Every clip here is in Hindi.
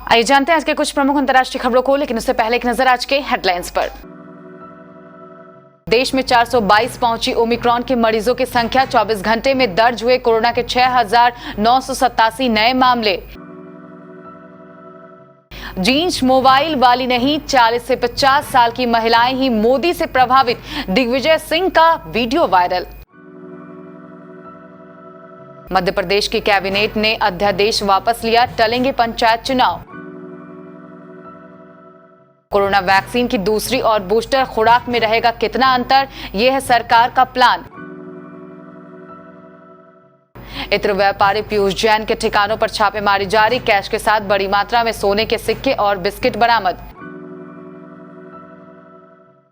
आइए जानते हैं आज के कुछ प्रमुख अंतर्राष्ट्रीय खबरों को, लेकिन उससे पहले एक नजर आज के हेडलाइंस पर। देश में 422 पहुंची ओमिक्रॉन के मरीजों की संख्या। 24 घंटे में दर्ज हुए कोरोना के 6,987 नए मामले। जींस मोबाइल वाली नहीं, 40 से 50 साल की महिलाएं ही मोदी से प्रभावित। दिग्विजय सिंह का वीडियो वायरल। मध्य प्रदेश की कैबिनेट ने अध्यादेश वापस लिया, टलेंगे पंचायत चुनाव। कोरोना वैक्सीन की दूसरी और बूस्टर खुराक में रहेगा कितना अंतर, यह है सरकार का प्लान। इत्र व्यापारी पीयूष जैन के ठिकानों पर छापेमारी जारी, कैश के साथ बड़ी मात्रा में सोने के सिक्के और बिस्किट बरामद।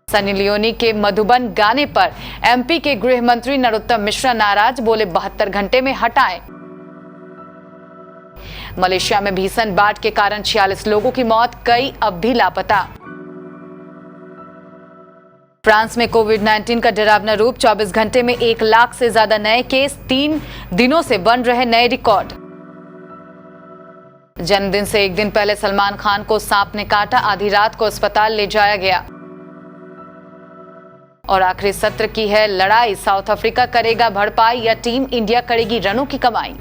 सनी लियोनी के मधुबन गाने पर एमपी के गृह मंत्री नरोत्तम मिश्रा नाराज, बोले 72 घंटे में हटाएं। मलेशिया में भीषण बाढ़ के कारण 46 लोगों की मौत, कई अब भी लापता। फ्रांस में कोविड-19 का डरावना रूप, 24 घंटे में 1 लाख से ज्यादा नए केस, 3 दिनों से बन रहे नए रिकॉर्ड। जन्मदिन से एक दिन पहले सलमान खान को सांप ने काटा, आधी रात को अस्पताल ले जाया गया। और आखिरी सत्र की है लड़ाई, साउथ अफ्रीका करेगा भरपाई या टीम इंडिया करेगी रनों की कमाई।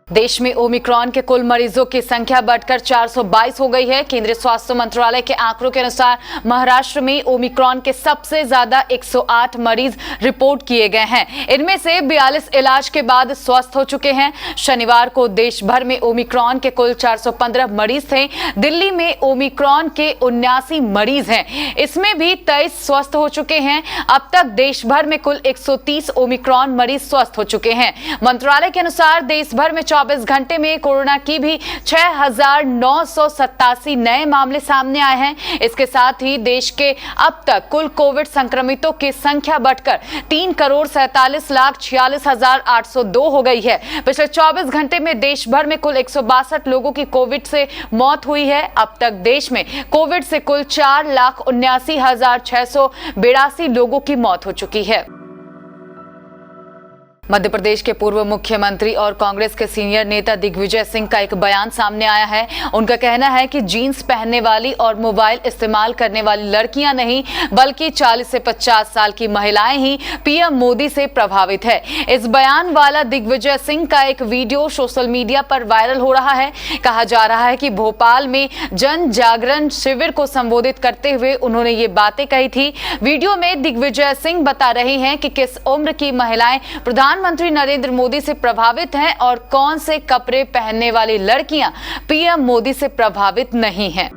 देश में ओमिक्रॉन के कुल मरीजों की संख्या बढ़कर 422 हो गई है। केंद्रीय स्वास्थ्य मंत्रालय के आंकड़ों के अनुसार महाराष्ट्र में ओमिक्रॉन के सबसे ज्यादा 108 मरीज रिपोर्ट किए गए हैं। इनमें से 42 इलाज के बाद स्वस्थ हो चुके हैं। शनिवार को देश भर में ओमिक्रॉन के कुल 415 मरीज थे। दिल्ली में ओमिक्रॉन के 79 मरीज हैं, इसमें भी 23 स्वस्थ हो चुके हैं। अब तक देश भर में कुल 130 ओमिक्रॉन मरीज स्वस्थ हो चुके हैं। मंत्रालय के अनुसार देश भर में 24 घंटे में कोरोना की भी 6,987 नए मामले सामने आए हैं। इसके साथ ही देश के अब तक कुल कोविड संक्रमितों की संख्या बढ़कर 3,47,46,802 हो गई है। पिछले 24 घंटे में देश भर में कुल 162 लोगों की कोविड से मौत हुई है। अब तक देश में कोविड से कुल 4,79,682 लोगों की मौत हो चुकी है। मध्य प्रदेश के पूर्व मुख्यमंत्री और कांग्रेस के सीनियर नेता दिग्विजय सिंह का एक बयान सामने आया है। उनका कहना है कि जीन्स पहनने वाली और मोबाइल इस्तेमाल करने वाली लड़कियां नहीं, बल्कि 40 से 50 साल की महिलाएं ही पीएम मोदी से प्रभावित है। इस बयान वाला दिग्विजय सिंह का एक वीडियो सोशल मीडिया पर वायरल हो रहा है। कहा जा रहा है कि भोपाल में जन जागरण शिविर को संबोधित करते हुए उन्होंने ये बातें कही थी। वीडियो में दिग्विजय सिंह बता रहे हैं कि किस उम्र की महिलाएं प्रधानमंत्री नरेंद्र मोदी से प्रभावित हैं और कौन से कपड़े पहनने वाली लड़कियां पीएम मोदी से प्रभावित नहीं हैं।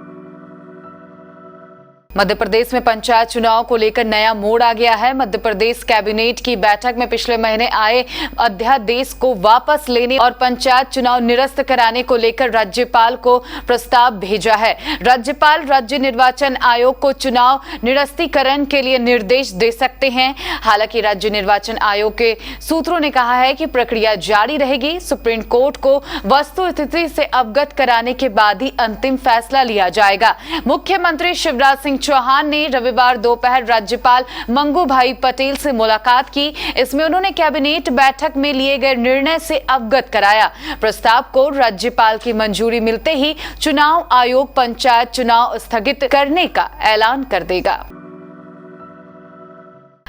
मध्य प्रदेश में पंचायत चुनाव को लेकर नया मोड़ आ गया है। मध्य प्रदेश कैबिनेट की बैठक में पिछले महीने आए अध्यादेश को वापस लेने और पंचायत चुनाव निरस्त कराने को लेकर राज्यपाल को प्रस्ताव भेजा है। राज्यपाल राज्य निर्वाचन आयोग को चुनाव निरस्तीकरण के लिए निर्देश दे सकते हैं। हालांकि राज्य निर्वाचन आयोग के सूत्रों ने कहा है कि प्रक्रिया जारी रहेगी। सुप्रीम कोर्ट को वस्तुस्थिति से अवगत कराने के बाद ही अंतिम फैसला लिया जाएगा। मुख्यमंत्री शिवराज सिंह चौहान ने रविवार दोपहर राज्यपाल मंगू भाई पटेल से मुलाकात की। इसमें उन्होंने कैबिनेट बैठक में लिए गए निर्णय से अवगत कराया। प्रस्ताव को राज्यपाल की मंजूरी मिलते ही चुनाव आयोग पंचायत चुनाव स्थगित करने का ऐलान कर देगा।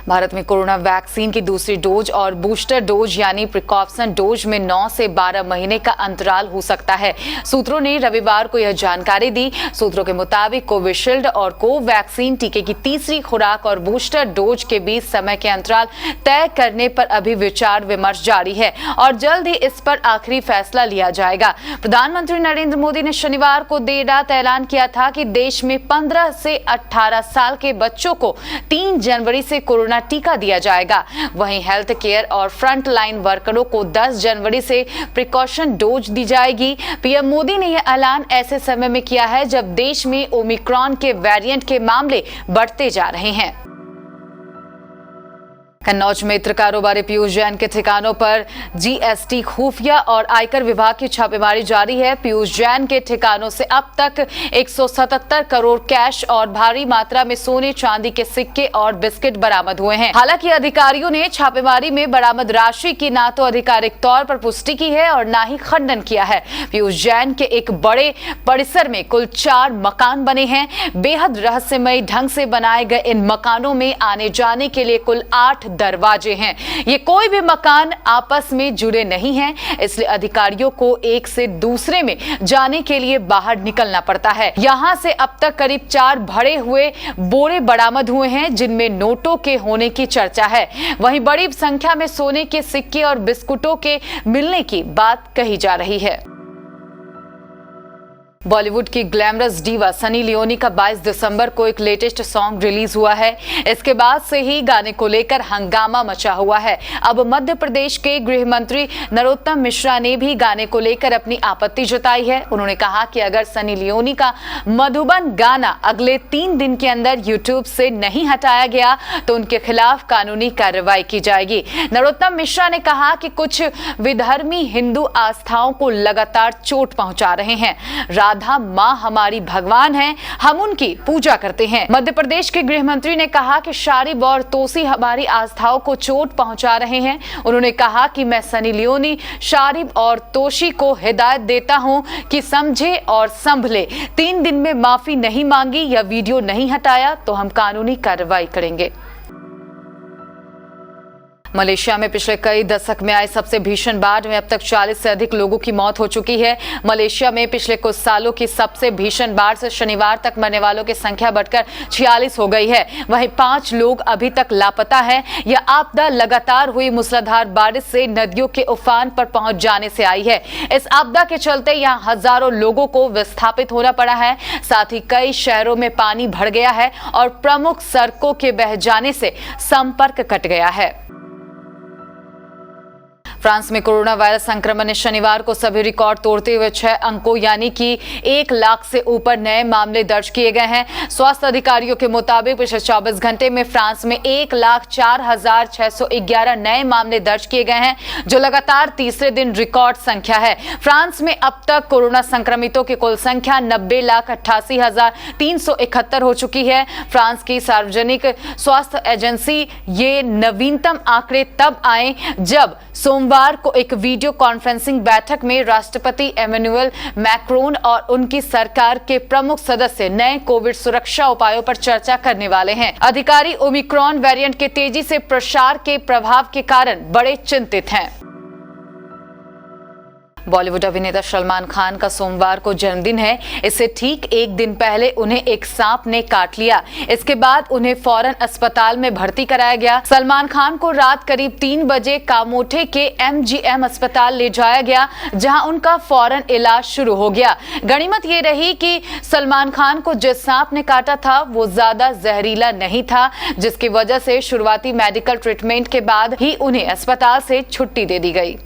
भारत में कोरोना वैक्सीन की दूसरी डोज और बूस्टर डोज यानी प्रिकॉशन डोज में 9 से 12 महीने का अंतराल हो सकता है। सूत्रों ने रविवार को यह जानकारी दी। सूत्रों के मुताबिक कोविशील्ड और कोवैक्सीन टीके की तीसरी खुराक और बूस्टर डोज के बीच समय के अंतराल तय करने पर अभी विचार विमर्श जारी है और जल्द ही इस पर आखिरी फैसला लिया जाएगा। प्रधानमंत्री नरेंद्र मोदी ने शनिवार को देर रात ऐलान किया था कि देश में 15 से 18 साल के बच्चों को 3 जनवरी से कोरोना टीका दिया जाएगा। वहीं हेल्थ केयर और फ्रंट लाइन वर्करों को 10 जनवरी से प्रिकॉशन डोज दी जाएगी। पीएम मोदी ने यह ऐलान ऐसे समय में किया है जब देश में ओमिक्रॉन के वेरिएंट के मामले बढ़ते जा रहे हैं। कन्नौज में इत्र कारोबारी पीयूष जैन के ठिकानों पर जीएसटी, खुफिया और आयकर विभाग की छापेमारी जारी है। पीयूष जैन के ठिकानों से अब तक 177 करोड़ कैश और भारी मात्रा में सोने चांदी के सिक्के और बिस्किट बरामद हुए हैं। हालांकि अधिकारियों ने छापेमारी में बरामद राशि की ना तो आधिकारिक तौर पर पुष्टि की है और ना ही खंडन किया है। पीयूष जैन के एक बड़े परिसर में कुल 4 मकान बने हैं। बेहद रहस्यमय ढंग से बनाए गए इन मकानों में आने जाने के लिए कुल 8 दरवाजे हैं। ये कोई भी मकान आपस में जुड़े नहीं हैं, इसलिए अधिकारियों को एक से दूसरे में जाने के लिए बाहर निकलना पड़ता है। यहां से अब तक करीब 4 भरे हुए बोरे बरामद हुए हैं, जिनमें नोटों के होने की चर्चा है। वहीं बड़ी संख्या में सोने के सिक्के और बिस्कुटों के मिलने की बात कही जा रही है। बॉलीवुड की ग्लैमरस डीवा सनी लियोनी का 22 दिसंबर को एक लेटेस्ट सॉन्ग रिलीज हुआ है। इसके बाद से ही गाने को लेकर हंगामा मचा हुआ है। अब मध्य प्रदेश के गृह मंत्री नरोत्तम मिश्रा ने भी गाने को लेकर अपनी आपत्ति जताई है। उन्होंने कहा कि अगर सनी लियोनी का मधुबन गाना अगले 3 दिन के अंदर यूट्यूब से नहीं हटाया गया तो उनके खिलाफ कानूनी कार्रवाई की जाएगी। नरोत्तम मिश्रा ने कहा कि कुछ विधर्मी हिंदू आस्थाओं को लगातार चोट पहुंचा रहे हैं। राधा मां हमारी भगवान है, हम उनकी पूजा करते हैं। मध्य प्रदेश के गृह मंत्री ने कहा कि शारिब और तोसी हमारी आस्थाओं को चोट पहुंचा रहे हैं। उन्होंने कहा कि मैं सनी लियोनी, शारिब और तोशी को हिदायत देता हूं कि समझे और संभले। 3 दिन में माफी नहीं मांगी या वीडियो नहीं हटाया तो हम कानूनी कार्रवाई करेंगे। मलेशिया में पिछले कई दशक में आए सबसे भीषण बाढ़ में अब तक 40 से अधिक लोगों की मौत हो चुकी है। मलेशिया में पिछले कुछ सालों की सबसे भीषण बाढ़ से शनिवार तक मरने वालों की संख्या बढ़कर 46 हो गई है। वहीं 5 लोग अभी तक लापता हैं। यह आपदा लगातार हुई मूसलाधार बारिश से नदियों के उफान पर पहुंच जाने से आई है। इस आपदा के चलते यहां हजारों लोगों को विस्थापित होना पड़ा है। साथ ही कई शहरों में पानी भर गया है और प्रमुख सड़कों के बह जाने से संपर्क कट गया है। फ्रांस में कोरोना वायरस संक्रमण ने शनिवार को सभी रिकॉर्ड तोड़ते हुए 6 अंकों यानी कि 1 लाख से ऊपर नए मामले दर्ज किए गए हैं। स्वास्थ्य अधिकारियों के मुताबिक पिछले 24 घंटे में फ्रांस में 1,04,611 नए मामले दर्ज किए गए हैं, जो लगातार तीसरे दिन रिकॉर्ड संख्या है। फ्रांस में अब तक कोरोना संक्रमितों की कुल संख्या 90,88,371 हो चुकी है। फ्रांस की सार्वजनिक स्वास्थ्य एजेंसी ये नवीनतम आंकड़े तब आए जब सोमवार को एक वीडियो कॉन्फ्रेंसिंग बैठक में राष्ट्रपति इमैनुअल मैक्रोन और उनकी सरकार के प्रमुख सदस्य नए कोविड सुरक्षा उपायों पर चर्चा करने वाले हैं। अधिकारी ओमिक्रॉन वेरिएंट के तेजी से प्रसार के प्रभाव के कारण बड़े चिंतित हैं। बॉलीवुड अभिनेता सलमान खान का सोमवार को जन्मदिन है। इससे ठीक एक दिन पहले उन्हें एक सांप ने काट लिया। इसके बाद उन्हें फौरन अस्पताल में भर्ती कराया गया। सलमान खान को रात करीब 3 बजे कामोठे के MGM अस्पताल ले जाया गया, जहां उनका फौरन इलाज शुरू हो गया। गनीमत ये रही कि सलमान खान को जिस सांप ने काटा था वो ज्यादा जहरीला नहीं था, जिसकी वजह से शुरुआती मेडिकल ट्रीटमेंट के बाद ही उन्हें अस्पताल से छुट्टी दे दी गई।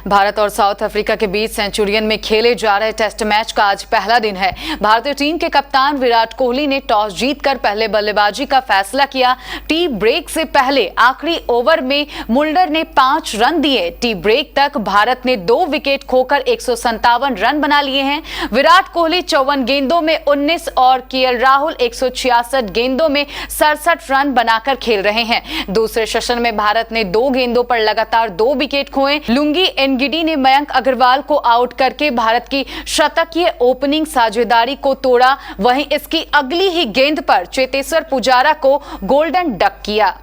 भारत और साउथ अफ्रीका के बीच सेंचुरियन में खेले जा रहे टेस्ट मैच का आज पहला दिन है। भारतीय टीम के कप्तान विराट कोहली ने टॉस जीतकर पहले बल्लेबाजी का फैसला किया। टी ब्रेक से पहले आखिरी ओवर में मुल्डर ने 5 रन दिए। टी ब्रेक तक भारत ने 2 विकेट खोकर 157 रन बना लिए हैं। विराट कोहली 54 गेंदों में 19 और केएल राहुल 166 गेंदों में 67 रन बनाकर खेल रहे हैं। दूसरे सेशन में भारत ने 2 गेंदों पर लगातार 2 विकेट खोए। लुंगी एनगिडी ने मयंक अग्रवाल को आउट करके भारत की शतकीय ओपनिंग साझेदारी को तोड़ा। वहीं इसकी अगली ही गेंद पर चेतेश्वर पुजारा को गोल्डन डक किया।